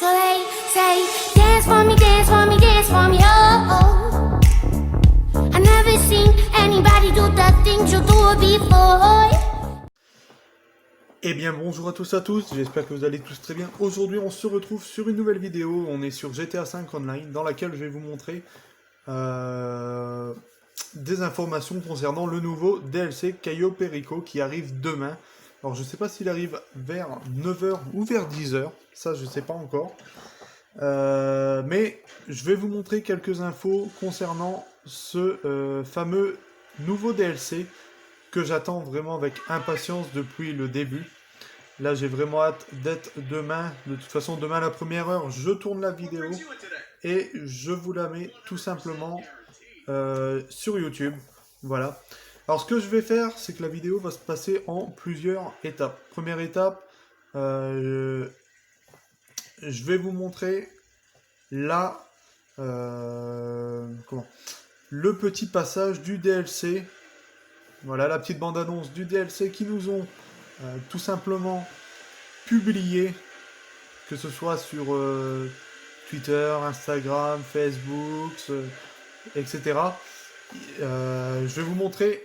So they say, dance for me, dance for me, dance for me, oh, oh. I never seen anybody do the things you do before. Eh bien bonjour à tous, j'espère que vous allez tous très bien. Aujourd'hui on se retrouve sur une nouvelle vidéo, on est sur GTA V Online dans laquelle je vais vous montrer des informations concernant le nouveau DLC Cayo Perico qui arrive demain. Alors je sais pas s'il arrive vers 9h ou vers 10h, ça je sais pas encore. Mais je vais vous montrer quelques infos concernant ce fameux nouveau DLC que j'attends vraiment avec impatience depuis le début. Là, j'ai vraiment hâte d'être demain. De toute façon, demain à la première heure, je tourne la vidéo et je vous la mets tout simplement sur YouTube. Voilà. Alors, ce que je vais faire, c'est que la vidéo va se passer en plusieurs étapes. Première étape, je vais vous montrer là, le petit passage du DLC. Voilà, la petite bande-annonce du DLC qui nous ont tout simplement publié, que ce soit sur Twitter, Instagram, Facebook, etc. Je vais vous montrer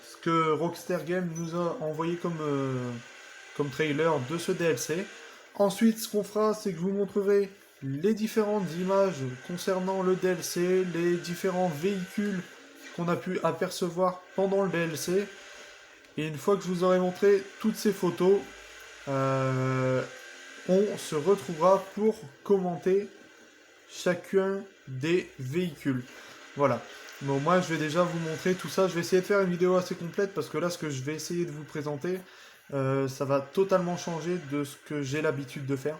ce que Rockstar Games nous a envoyé comme trailer de ce DLC. Ensuite, ce qu'on fera, c'est que je vous montrerai les différentes images concernant le DLC, les différents véhicules qu'on a pu apercevoir pendant le DLC. Et une fois que je vous aurai montré toutes ces photos, on se retrouvera pour commenter chacun des véhicules. Voilà. Bon, moi, je vais déjà vous montrer tout ça. Je vais essayer de faire une vidéo assez complète parce que là, ce que je vais essayer de vous présenter, ça va totalement changer de ce que j'ai l'habitude de faire.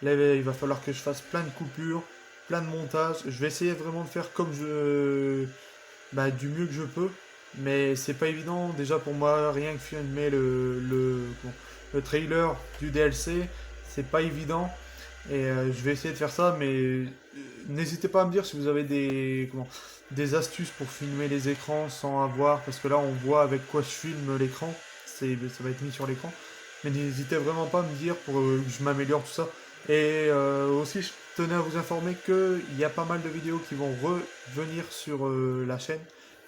Là, il va falloir que je fasse plein de coupures, plein de montages. Je vais essayer vraiment de faire comme du mieux que je peux. Mais c'est pas évident. Déjà pour moi, rien que filmer le trailer du DLC, c'est pas évident. Et je vais essayer de faire ça, mais n'hésitez pas à me dire si vous avez des astuces pour filmer les écrans sans avoir, parce que là on voit avec quoi je filme l'écran, ça va être mis sur l'écran. Mais n'hésitez vraiment pas à me dire pour que je m'améliore tout ça. Et aussi, je tenais à vous informer qu'il y a pas mal de vidéos qui vont revenir sur la chaîne.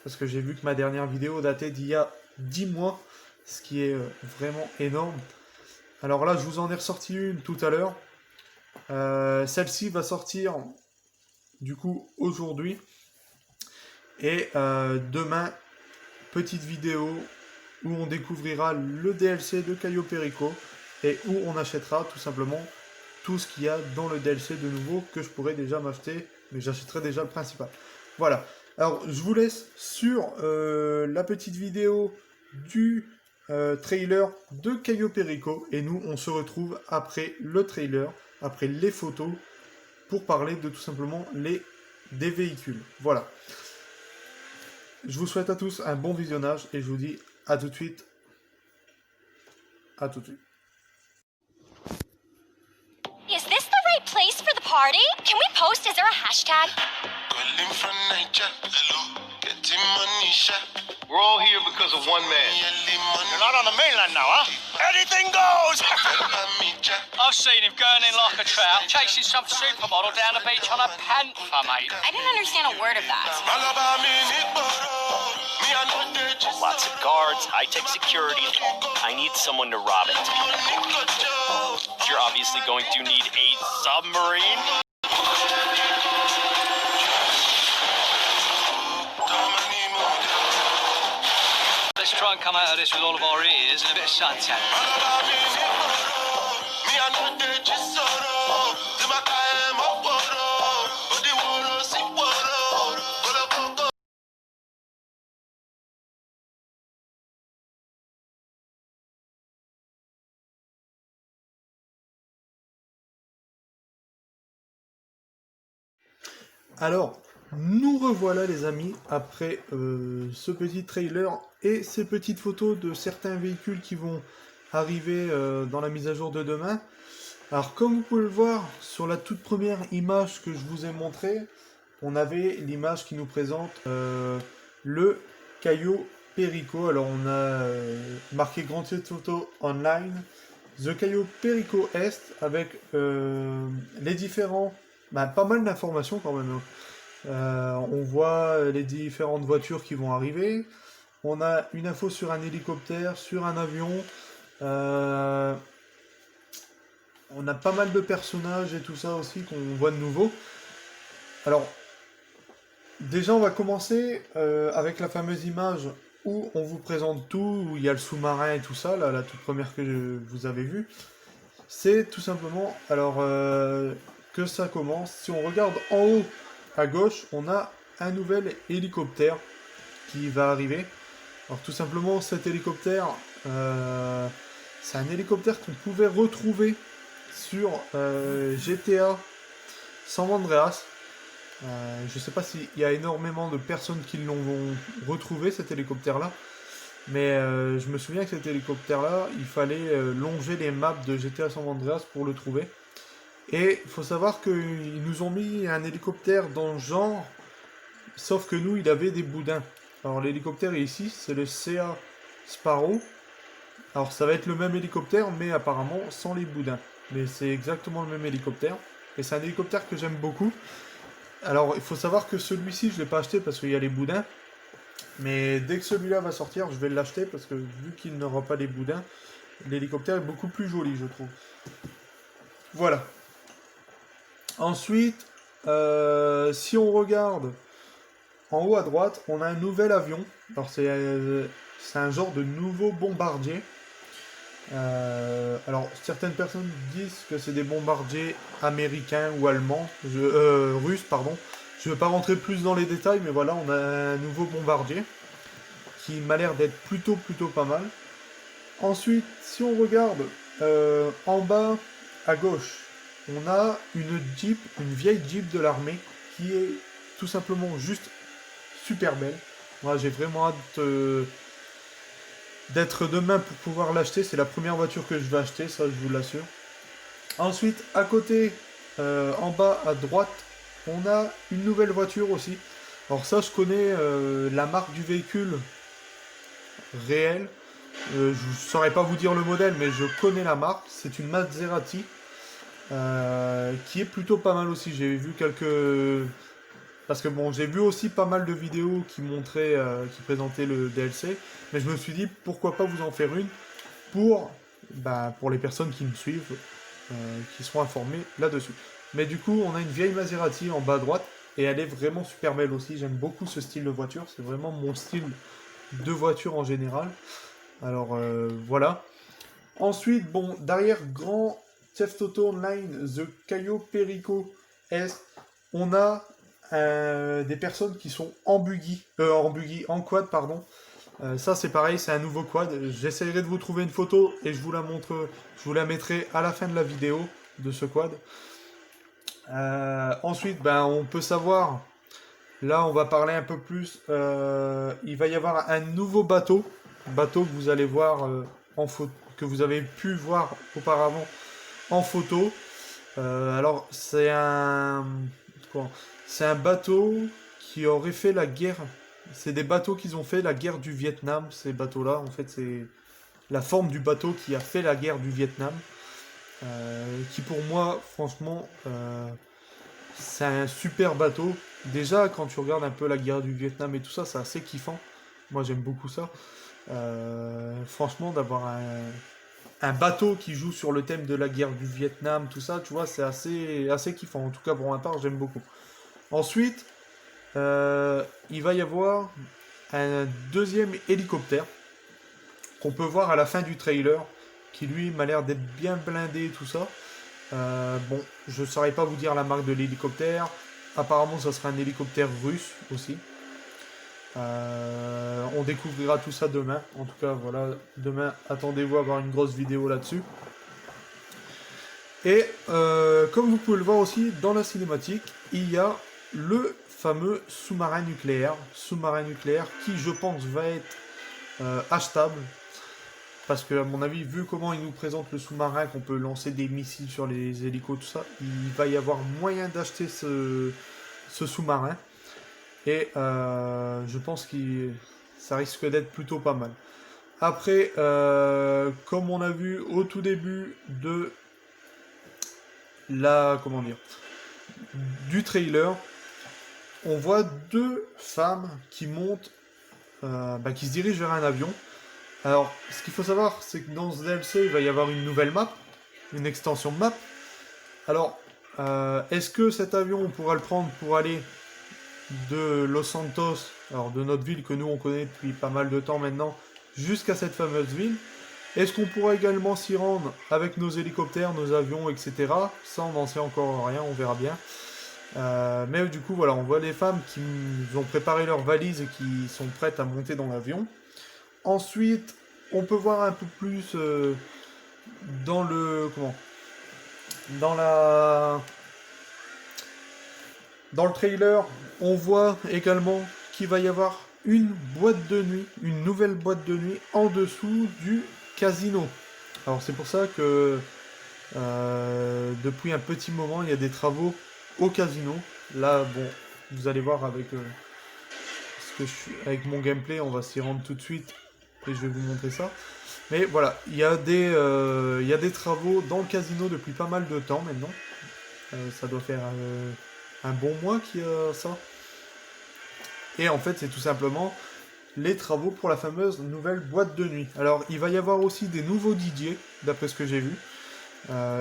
Parce que j'ai vu que ma dernière vidéo datait d'il y a 10 mois, ce qui est vraiment énorme. Alors là, je vous en ai ressorti une tout à l'heure. Celle-ci va sortir du coup aujourd'hui. Et demain, petite vidéo où on découvrira le DLC de Cayo Perico et où on achètera tout simplement tout ce qu'il y a dans le DLC de nouveau que je pourrais déjà m'acheter, mais j'achèterai déjà le principal. Voilà. Alors, je vous laisse sur la petite vidéo du trailer de Cayo Perico. Et nous, on se retrouve après le trailer, après les photos, pour parler de tout simplement des véhicules. Voilà. Je vous souhaite à tous un bon visionnage et je vous dis à tout de suite. À tout de suite. Is this the right place for the party? Can we post? Is there a hashtag? We're all here because of one man. You're not on the mainland now, huh? Anything goes! I've seen him going in like a trout, chasing some supermodel down the beach on a panther, mate. I didn't understand a word of that. Lots of guards, high-tech security. I need someone to rob it. You're obviously going to need a submarine. Let's try and come out of this with all of our ears and a bit of suntan. Alors, nous revoilà les amis, après ce petit trailer et ces petites photos de certains véhicules qui vont arriver dans la mise à jour de demain. Alors comme vous pouvez le voir sur la toute première image que je vous ai montrée, on avait l'image qui nous présente le Cayo Perico. Alors on a marqué Grand Theft Auto Online, The Cayo Perico Est avec les différents... pas mal d'informations quand même. On voit les différentes voitures qui vont arriver. On a une info sur un hélicoptère, sur un avion. On a pas mal de personnages et tout ça aussi qu'on voit de nouveau. Alors, déjà on va commencer avec la fameuse image où on vous présente tout, où il y a le sous-marin et tout ça, là, la toute première que vous avez vue. C'est tout simplement, alors que ça commence, si on regarde en haut à gauche, on a un nouvel hélicoptère qui va arriver. Alors tout simplement cet hélicoptère, c'est un hélicoptère qu'on pouvait retrouver sur GTA San Andreas. Je sais pas s'il y a énormément de personnes qui l'ont retrouvé cet hélicoptère là, mais je me souviens que cet hélicoptère là, il fallait longer les maps de GTA San Andreas pour le trouver. Et il faut savoir qu'ils nous ont mis un hélicoptère dans le genre, sauf que nous il avait des boudins. Alors l'hélicoptère ici c'est le CA Sparrow. Alors ça va être le même hélicoptère mais apparemment sans les boudins. Mais c'est exactement le même hélicoptère. Et c'est un hélicoptère que j'aime beaucoup. Alors, il faut savoir que celui-ci, je ne l'ai pas acheté parce qu'il y a les boudins. Mais dès que celui-là va sortir, je vais l'acheter parce que vu qu'il n'aura pas les boudins, l'hélicoptère est beaucoup plus joli, je trouve. Voilà. Ensuite, si on regarde en haut à droite, on a un nouvel avion. Alors, c'est un genre de nouveau bombardier. Alors, certaines personnes disent que c'est des bombardiers américains ou allemands, russes, pardon. Je ne vais pas rentrer plus dans les détails, mais voilà, on a un nouveau bombardier qui m'a l'air d'être plutôt pas mal. Ensuite, si on regarde en bas à gauche, on a une Jeep, une vieille Jeep de l'armée qui est tout simplement juste super belle. Moi, j'ai vraiment hâte d'être demain pour pouvoir l'acheter. C'est la première voiture que je vais acheter, ça je vous l'assure. Ensuite, à côté, en bas à droite, on a une nouvelle voiture aussi. Alors ça, je connais la marque du véhicule réel. Je ne saurais pas vous dire le modèle, mais je connais la marque. C'est une Maserati qui est plutôt pas mal aussi. J'ai vu quelques... Parce que bon, j'ai vu aussi pas mal de vidéos qui montraient, qui présentaient le DLC. Mais je me suis dit, pourquoi pas vous en faire une pour les personnes qui me suivent, qui seront informées là-dessus. Mais du coup, on a une vieille Maserati en bas à droite. Et elle est vraiment super belle aussi. J'aime beaucoup ce style de voiture. C'est vraiment mon style de voiture en général. Alors, voilà. Ensuite, bon, derrière Grand Theft Auto Online, The Cayo Perico Est, on a des personnes qui sont en quad, pardon. Ça c'est pareil, c'est un nouveau quad. J'essaierai de vous trouver une photo et je vous la montre, je vous la mettrai à la fin de la vidéo de ce quad. Ensuite, on peut savoir, là on va parler un peu plus, il va y avoir un nouveau bateau que vous allez voir en photo, que vous avez pu voir auparavant en photo. Alors c'est un bateau qui aurait fait la guerre. C'est des bateaux qui ont fait la guerre du Vietnam, ces bateaux-là. En fait, c'est la forme du bateau qui a fait la guerre du Vietnam. Qui pour moi, franchement, c'est un super bateau. Déjà, quand tu regardes un peu la guerre du Vietnam et tout ça, c'est assez kiffant. Moi, j'aime beaucoup ça. Franchement, d'avoir un bateau qui joue sur le thème de la guerre du Vietnam, tout ça, tu vois, c'est assez kiffant. En tout cas, pour ma part, j'aime beaucoup. Ensuite, il va y avoir un deuxième hélicoptère qu'on peut voir à la fin du trailer, qui lui m'a l'air d'être bien blindé et tout ça. Bon, je ne saurais pas vous dire la marque de l'hélicoptère. Apparemment, ça sera un hélicoptère russe aussi. On découvrira tout ça demain. En tout cas, voilà, demain, attendez-vous à avoir une grosse vidéo là-dessus. Et comme vous pouvez le voir aussi dans la cinématique, il y a le fameux sous-marin nucléaire qui, je pense, va être achetable. Parce que, à mon avis, vu comment il nous présente le sous-marin, qu'on peut lancer des missiles sur les hélicos, tout ça, il va y avoir moyen d'acheter ce sous-marin. Et je pense que ça risque d'être plutôt pas mal. Après, comme on a vu au tout début de du trailer, on voit deux femmes qui montent, qui se dirigent vers un avion. Alors, ce qu'il faut savoir, c'est que dans ce DLC, il va y avoir une nouvelle map, une extension de map. Alors, est-ce que cet avion, on pourra le prendre pour aller de Los Santos, alors de notre ville que nous on connaît depuis pas mal de temps maintenant, jusqu'à cette fameuse ville? Est-ce qu'on pourra également s'y rendre avec nos hélicoptères, nos avions, etc. Ça, on n'en sait encore rien, on verra bien. Mais du coup, voilà, on voit les femmes qui ont préparé leurs valises et qui sont prêtes à monter dans l'avion. Ensuite, on peut voir un peu plus dans le trailer, on voit également qu'il va y avoir une boîte de nuit, une nouvelle boîte de nuit en dessous du casino. Alors c'est pour ça que depuis un petit moment, il y a des travaux au casino. Là, bon, vous allez voir avec avec mon gameplay, on va s'y rendre tout de suite et je vais vous montrer ça. Mais voilà, il y a des travaux dans le casino depuis pas mal de temps maintenant. Ça doit faire un bon mois qu'il y a ça. Et en fait, c'est tout simplement les travaux pour la fameuse nouvelle boîte de nuit. Alors, il va y avoir aussi des nouveaux DJ, d'après ce que j'ai vu.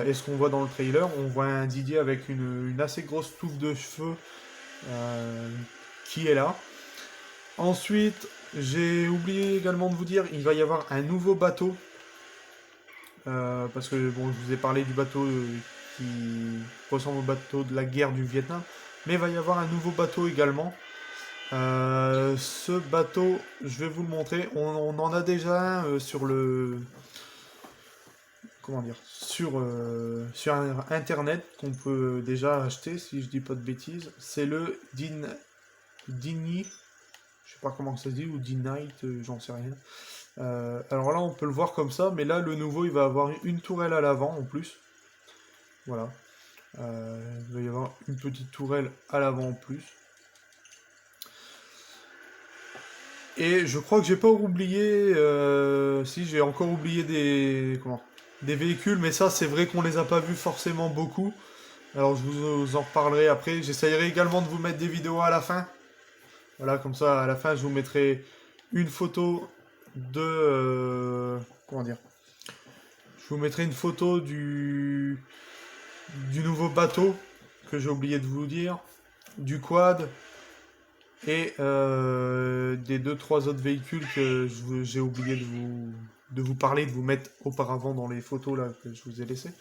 Et ce qu'on voit dans le trailer, on voit un DJ avec une assez grosse touffe de cheveux qui est là. Ensuite, j'ai oublié également de vous dire, il va y avoir un nouveau bateau. Parce que, bon, je vous ai parlé du bateau qui ressemble au bateau de la guerre du Vietnam. Mais il va y avoir un nouveau bateau également. Ce bateau, je vais vous le montrer. On en a déjà un sur le... Comment dire, sur internet qu'on peut déjà acheter, si je dis pas de bêtises. C'est le Dini, je sais pas comment ça se dit, ou Dinite, j'en sais rien. Alors là, on peut le voir comme ça, mais là, le nouveau, il va avoir une tourelle à l'avant en plus. Voilà. Il va y avoir une petite tourelle à l'avant en plus. Et je crois que j'ai pas oublié... si, j'ai encore oublié des véhicules, mais ça, c'est vrai qu'on les a pas vus forcément beaucoup. Alors, je vous en reparlerai après. J'essayerai également de vous mettre des vidéos à la fin. Voilà, comme ça, à la fin, je vous mettrai une photo de... comment dire? Je vous mettrai une photo du nouveau bateau, que j'ai oublié de vous dire, du quad, et des 2-3 autres véhicules que j'ai oublié de vous parler, de vous mettre auparavant dans les photos là que je vous ai laissées.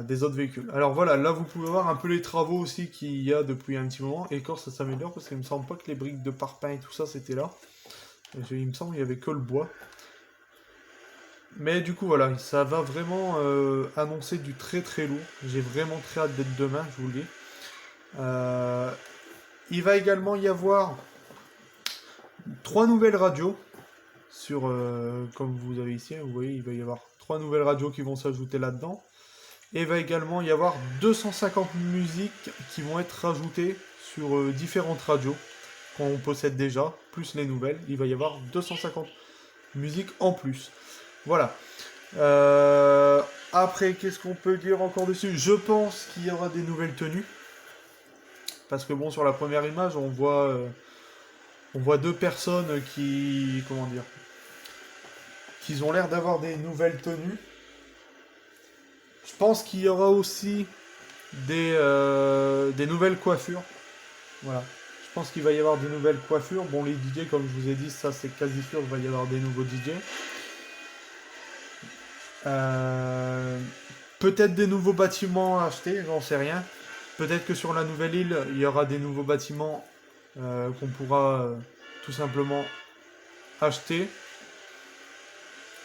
Des autres véhicules. Alors voilà, là vous pouvez voir un peu les travaux aussi qu'il y a depuis un petit moment. Et quand ça s'améliore, parce qu'il me semble pas que les briques de parpaing et tout ça c'était là. Il me semble qu'il n'y avait que le bois. Mais du coup voilà, ça va vraiment annoncer du très très lourd. J'ai vraiment très hâte d'être demain, je vous le dis. Il va également y avoir 3 nouvelles radios. Comme vous avez ici, vous voyez, il va y avoir 3 nouvelles radios qui vont s'ajouter là-dedans. Et il va également y avoir 250 musiques qui vont être rajoutées sur différentes radios qu'on possède déjà, plus les nouvelles. Il va y avoir 250 musiques en plus. Voilà. Après, qu'est-ce qu'on peut dire encore dessus? Je pense qu'il y aura des nouvelles tenues. Parce que bon, sur la première image, on voit 2 personnes qui... Comment dire? Qui ont l'air d'avoir des nouvelles tenues. Je pense qu'il y aura aussi des nouvelles coiffures. Voilà. Je pense qu'il va y avoir des nouvelles coiffures. Bon, les DJ, comme je vous ai dit, ça c'est quasi sûr, il va y avoir des nouveaux DJ. Peut-être des nouveaux bâtiments à acheter, j'en sais rien. Peut-être que sur la nouvelle île, il y aura des nouveaux bâtiments qu'on pourra tout simplement acheter.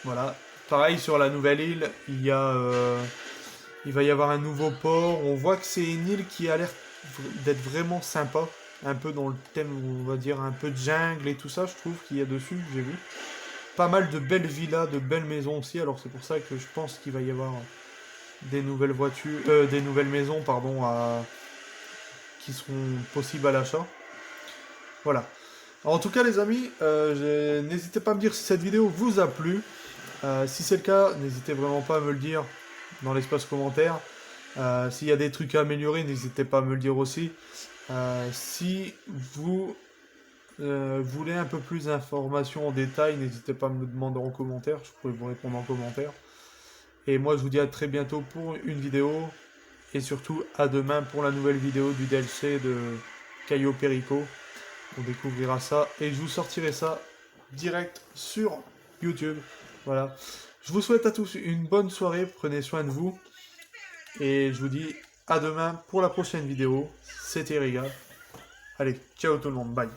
Voilà. Pareil, sur la nouvelle île, il va y avoir un nouveau port. On voit que c'est une île qui a l'air d'être vraiment sympa. Un peu dans le thème, on va dire, un peu de jungle et tout ça, je trouve qu'il y a dessus, j'ai vu. Pas mal de belles villas, de belles maisons aussi. Alors c'est pour ça que je pense qu'il va y avoir des nouvelles voitures, des nouvelles maisons, pardon, qui seront possibles à l'achat. Voilà. En tout cas les amis, n'hésitez pas à me dire si cette vidéo vous a plu. Si c'est le cas, n'hésitez vraiment pas à me le dire dans l'espace commentaire. S'il y a des trucs à améliorer, n'hésitez pas à me le dire aussi. Si vous voulez un peu plus d'informations en détail, n'hésitez pas à me le demander en commentaire. Je pourrais vous répondre en commentaire. Et moi je vous dis à très bientôt pour une vidéo. Et surtout à demain pour la nouvelle vidéo du DLC de Caio Perico. On découvrira ça et je vous sortirai ça direct sur YouTube. Voilà. Je vous souhaite à tous une bonne soirée, prenez soin de vous. Et je vous dis à demain pour la prochaine vidéo. C'était Riga. Allez, ciao tout le monde, bye.